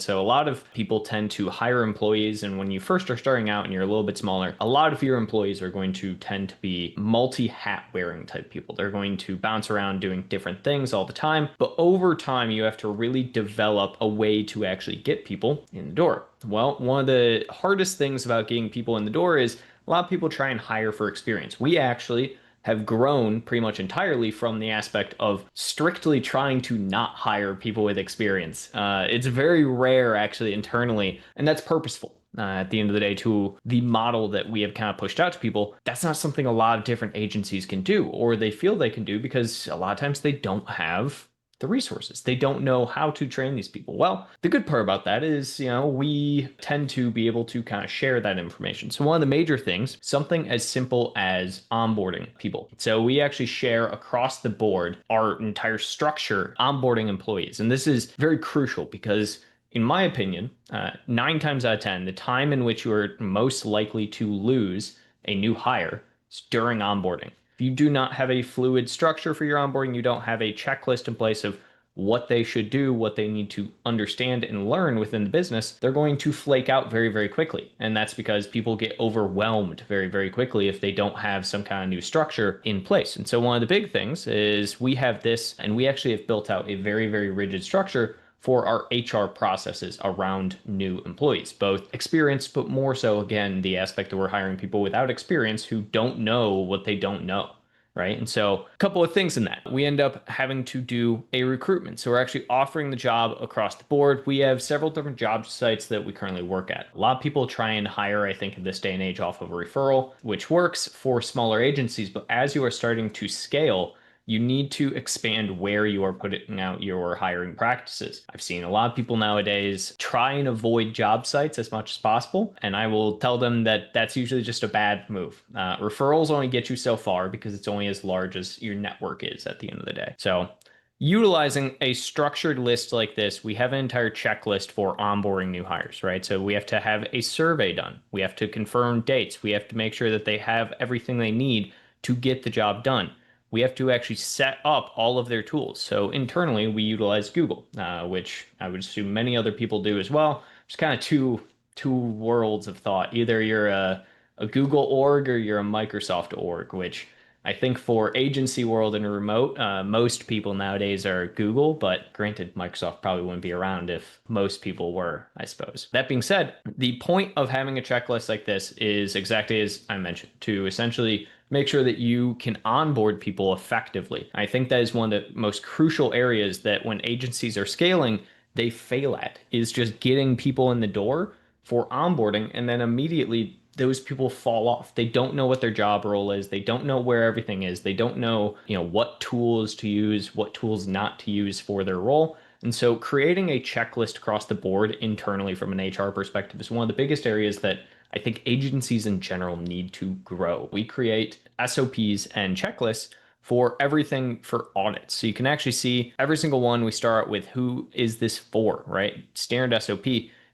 So a lot of people tend to hire employees, and when you first are starting out and you're a little bit smaller, a lot of your employees are going to tend to be multi-hat wearing type people. They're going to bounce around doing different things all the time, but over time you have to really develop a way to actually get people in the door. Well, one of the hardest things about getting people in the door is a lot of people try and hire for experience. We actually have grown pretty much entirely from the aspect of strictly trying to not hire people with experience. It's very rare, actually, internally, and that's purposeful. At the end of the day, to the model that we have kind of pushed out to people, that's not something a lot of different agencies can do, or they feel they can do because a lot of times they don't have the resources. They don't know how to train these people. Well, the good part about that is, we tend to be able to kind of share that information. So one of the major things, something as simple as onboarding people. So we actually share across the board our entire structure onboarding employees. And this is very crucial because in my opinion, 9 times out of 10, the time in which you are most likely to lose a new hire is during onboarding. If you do not have a fluid structure for your onboarding, you don't have a checklist in place of what they should do, what they need to understand and learn within the business, they're going to flake out very, very quickly. And that's because people get overwhelmed very, very quickly if they don't have some kind of new structure in place. And so one of the big things is we have this, and we actually have built out a very, very rigid structure for our HR processes around new employees, both experienced, but more so, again, the aspect that we're hiring people without experience who don't know what they don't know. Right. And so a couple of things in that we end up having to do a recruitment. So we're actually offering the job across the board. We have several different job sites that we currently work at. A lot of people try and hire, I think, in this day and age off of a referral, which works for smaller agencies. But as you are starting to scale, you need to expand where you are putting out your hiring practices. I've seen a lot of people nowadays try and avoid job sites as much as possible, and I will tell them that that's usually just a bad move. Referrals only get you so far because it's only as large as your network is at the end of the day. So utilizing a structured list like this, we have an entire checklist for onboarding new hires, right? So we have to have a survey done. We have to confirm dates. We have to make sure that they have everything they need to get the job done. We have to actually set up all of their tools. So internally, we utilize Google, which I would assume many other people do as well. There's kind of two worlds of thought. Either you're a Google org or you're a Microsoft org, which I think for agency world and remote, most people nowadays are Google, but granted, Microsoft probably wouldn't be around if most people were, I suppose. That being said, the point of having a checklist like this is exactly as I mentioned, to essentially make sure that you can onboard people effectively. I think that is one of the most crucial areas that when agencies are scaling, they fail at, is just getting people in the door for onboarding, and then immediately those people fall off. They don't know what their job role is. They don't know where everything is. They don't know, what tools to use, what tools not to use for their role. And so creating a checklist across the board internally from an HR perspective is one of the biggest areas that I think agencies in general need to grow. We create SOPs and checklists for everything for audits. So you can actually see every single one. We start with who is this for, right? Standard SOP.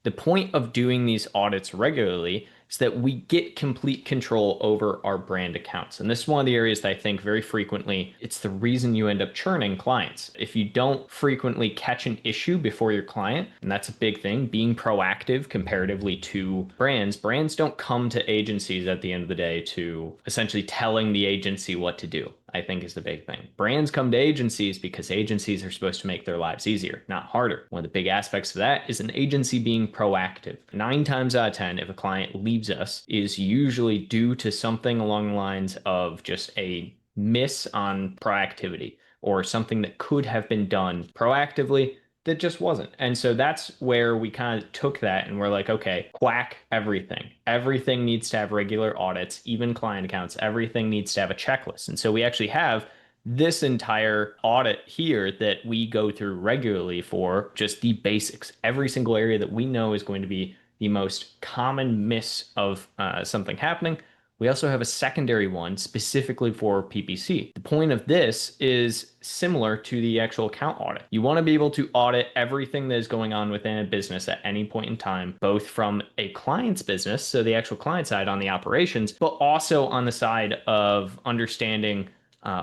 The point of doing these audits regularly is that we get complete control over our brand accounts. And this is one of the areas that I think very frequently, it's the reason you end up churning clients. If you don't frequently catch an issue before your client, and that's a big thing, being proactive comparatively to brands don't come to agencies at the end of the day to essentially telling the agency what to do. I think is the big thing. Brands come to agencies because agencies are supposed to make their lives easier, not harder. One of the big aspects of that is an agency being proactive. 9 times out of 10, if a client leaves us, is usually due to something along the lines of just a miss on proactivity or something that could have been done proactively that just wasn't. And so that's where we kind of took that and we're like, okay, quack everything. Everything needs to have regular audits, even client accounts. Everything needs to have a checklist. And so we actually have this entire audit here that we go through regularly for just the basics. Every single area that we know is going to be the most common miss of something happening. We also have a secondary one specifically for PPC. The point of this is similar to the actual account audit. You want to be able to audit everything that is going on within a business at any point in time, both from a client's business, so the actual client side on the operations, but also on the side of understanding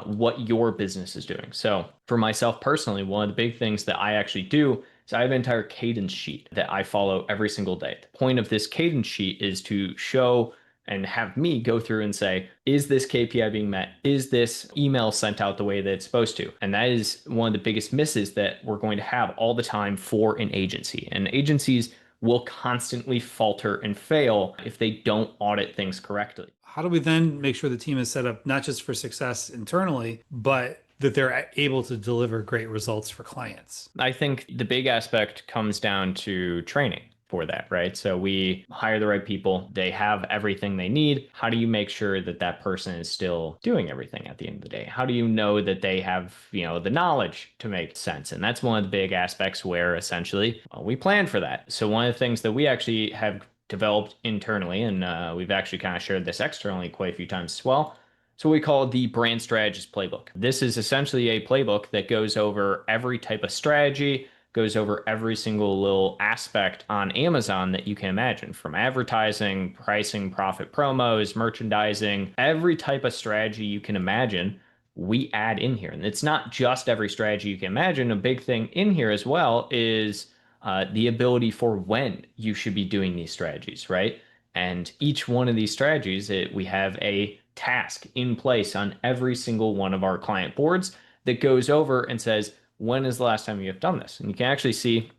what your business is doing. So for myself personally, one of the big things that I actually do So I have an entire cadence sheet that I follow every single day. The point of this cadence sheet is to show and have me go through and say, is this KPI being met? Is this email sent out the way that it's supposed to? And that is one of the biggest misses that we're going to have all the time for an agency. And agencies will constantly falter and fail if they don't audit things correctly. How do we then make sure the team is set up not just for success internally, but that they're able to deliver great results for clients? I think the big aspect comes down to training for that, right? So we hire the right people, they have everything they need. How do you make sure that that person is still doing everything at the end of the day? How do you know that they have, the knowledge to make sense? And that's one of the big aspects where essentially we plan for that. So one of the things that we actually have developed internally, and we've actually kind of shared this externally quite a few times as well. So we call it the brand strategist playbook. This is essentially a playbook that goes over every type of strategy, goes over every single little aspect on Amazon that you can imagine, from advertising, pricing, profit promos, merchandising, every type of strategy you can imagine, we add in here. And it's not just every strategy you can imagine. A big thing in here as well is the ability for when you should be doing these strategies, right? And each one of these strategies, we have a task in place on every single one of our client boards that goes over and says, when is the last time you have done this? And you can actually see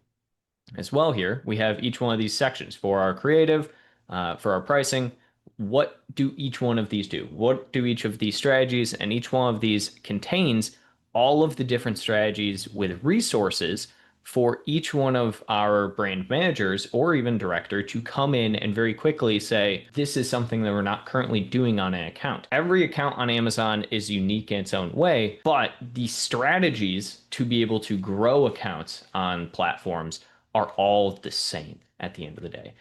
as well here, we have each one of these sections for our creative, for our pricing. What do each one of these do? What do each of these strategies? And each one of these contains all of the different strategies with resources for each one of our brand managers or even director to come in and very quickly say, this is something that we're not currently doing on an account. Every account on Amazon is unique in its own way, but the strategies to be able to grow accounts on platforms are all the same at the end of the day.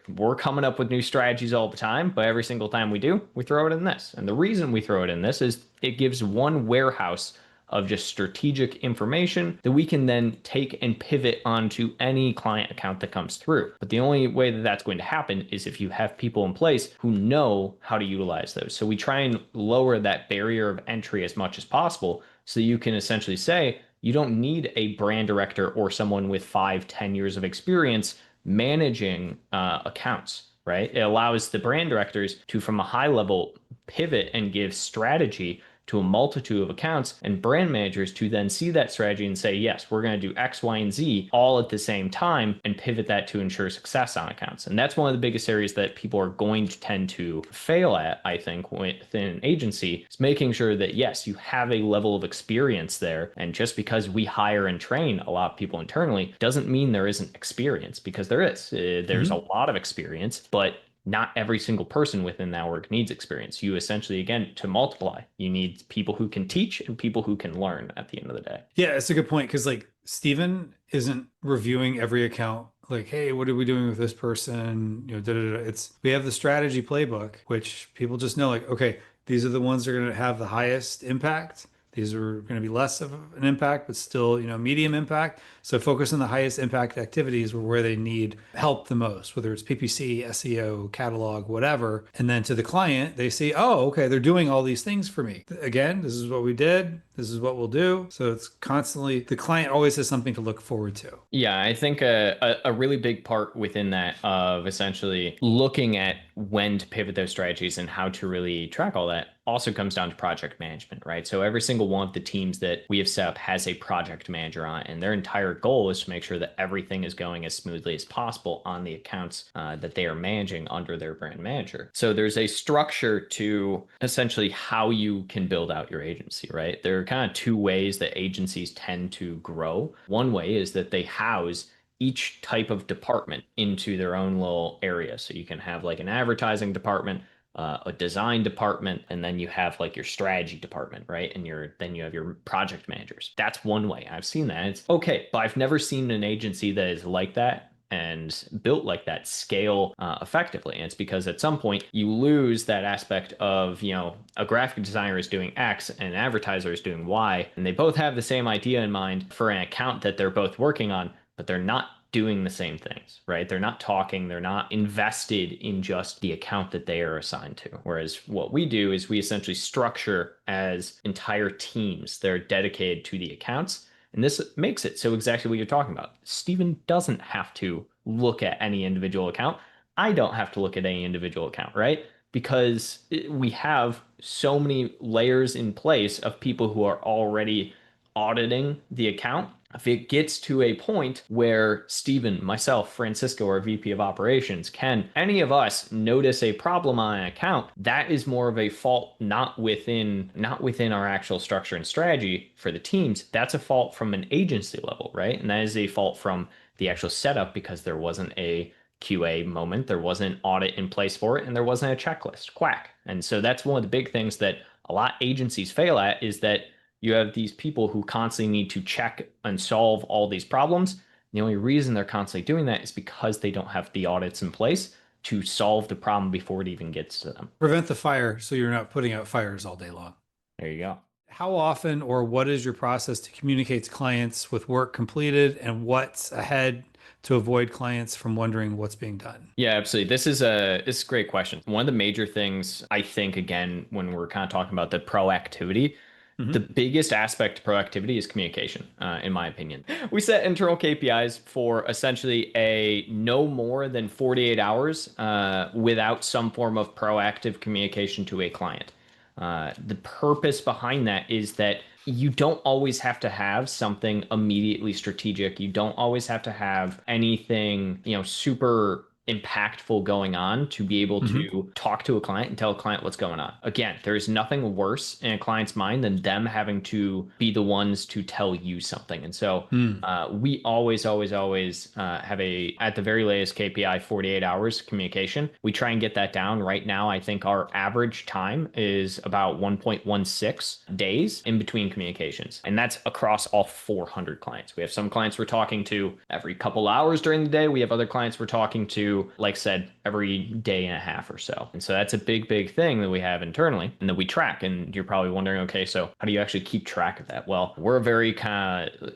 We're coming up with new strategies all the time, but every single time we do, we throw it in this. And the reason we throw it in this is it gives one warehouse of just strategic information that we can then take and pivot onto any client account that comes through. But the only way that that's going to happen is if you have people in place who know how to utilize those. So we try and lower that barrier of entry as much as possible so you can essentially say, you don't need a brand director or someone with 5-10 years of experience managing accounts, right? It allows the brand directors to, from a high level, pivot and give strategy to a multitude of accounts, and brand managers to then see that strategy and say, yes, we're going to do X, Y, and Z all at the same time and pivot that to ensure success on accounts. And that's one of the biggest areas that people are going to tend to fail at, I think, within an agency, is making sure that, yes, you have a level of experience there. And just because we hire and train a lot of people internally doesn't mean there isn't experience, because there is. There's a lot of experience, but not every single person within that org needs experience. You essentially, again, to multiply, you need people who can teach and people who can learn at the end of the day. Yeah, it's a good point, because like Steven isn't reviewing every account like, hey, what are we doing with this person? It's, we have the strategy playbook, which people just know, like, okay, these are the ones that are going to have the highest impact. These are going to be less of an impact, but still, medium impact. So focus on the highest impact activities where they need help the most, whether it's PPC, SEO, catalog, whatever. And then to the client, they see, oh, okay, they're doing all these things for me. Again, this is what we did. This is what we'll do. So it's constantly, the client always has something to look forward to. Yeah, I think a really big part within that of essentially looking at when to pivot those strategies and how to really track all that also comes down to project management, right? So every single one of the teams that we have set up has a project manager on it, and their entire goal is to make sure that everything is going as smoothly as possible on the accounts that they are managing under their brand manager. So there's a structure to essentially how you can build out your agency, right? There are kind of two ways that agencies tend to grow. One way is that they house each type of department into their own little area. So you can have like an advertising department, a design department, and then you have like your strategy department, right? And then you have your project managers. That's one way. I've seen that. It's okay, but I've never seen an agency that is like that and built like that scale effectively. And it's because at some point you lose that aspect of, a graphic designer is doing X and an advertiser is doing Y, and they both have the same idea in mind for an account that they're both working on, but they're not doing the same things, right? They're not talking, they're not invested in just the account that they are assigned to. Whereas what we do is we essentially structure as entire teams that are dedicated to the accounts. And this makes it so exactly what you're talking about. Steven doesn't have to look at any individual account. I don't have to look at any individual account, right? Because we have so many layers in place of people who are already auditing the account. If it gets to a point where Steven, myself, Francisco, our VP of operations, can any of us notice a problem on an account, that is more of a fault not within our actual structure and strategy for the teams. That's a fault from an agency level, right? And that is a fault from the actual setup because there wasn't a QA moment, there wasn't audit in place for it, and there wasn't a checklist. Quack. And so that's one of the big things that a lot of agencies fail at is that you have these people who constantly need to check and solve all these problems. The only reason they're constantly doing that is because they don't have the audits in place to solve the problem before it even gets to them. Prevent the fire so you're not putting out fires all day long. There you go. How often or what is your process to communicate to clients with work completed and what's ahead to avoid clients from wondering what's being done? Yeah, absolutely. This is a great question. One of the major things I think, again, when we're kind of talking about the proactivity, the Mhm. biggest aspect of proactivity is communication, in my opinion. We set internal KPIs for essentially a no more than 48 hours without some form of proactive communication to a client. The purpose behind that is that you don't always have to have something immediately strategic. You don't always have to have anything, super impactful going on to be able Mhm. to talk to a client and tell a client what's going on. Again, there's nothing worse in a client's mind than them having to be the ones to tell you something. And so Mm. we always have at the very latest KPI, 48 hours communication. We try and get that down. Right now, I think our average time is about 1.16 days in between communications. And that's across all 400 clients. We have some clients we're talking to every couple hours during the day. We have other clients we're talking to, like I said, every day and a half or so. And so that's a big thing that we have internally and that we track. And you're probably wondering, okay, so how do you actually keep track of that? Well, we're a very kind of,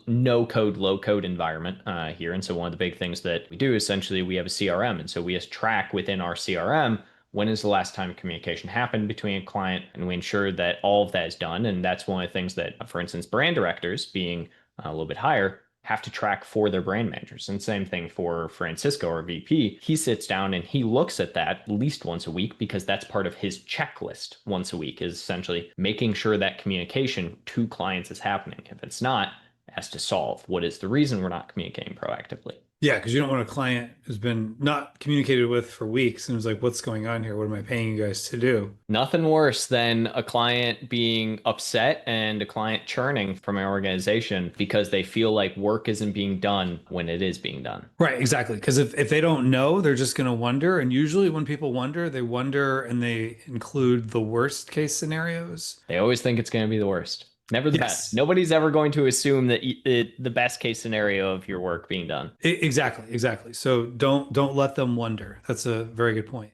no code, low code environment here. And so one of the big things that we do essentially, we have a CRM. And so we just track within our CRM when is the last time communication happened between a client, and we ensure that all of that is done. And that's one of the things that, for instance, brand directors being a little bit higher have to track for their brand managers. And same thing for Francisco, our VP. He sits down and he looks at that at least once a week because that's part of his checklist once a week is essentially making sure that communication to clients is happening. If it's not, it has to solve what is the reason we're not communicating proactively. Yeah, because you don't want a client who's been not communicated with for weeks and is like, what's going on here? What am I paying you guys to do? Nothing worse than a client being upset and a client churning from an organization because they feel like work isn't being done when it is being done. Right, exactly. Because if they don't know, they're just going to wonder. And usually when people wonder, they wonder and they include the worst case scenarios. They always think it's going to be the worst, never the best. Yes, Nobody's ever going to assume that the best case scenario of your work being done. exactly, exactly. So don't let them wonder. That's a very good point.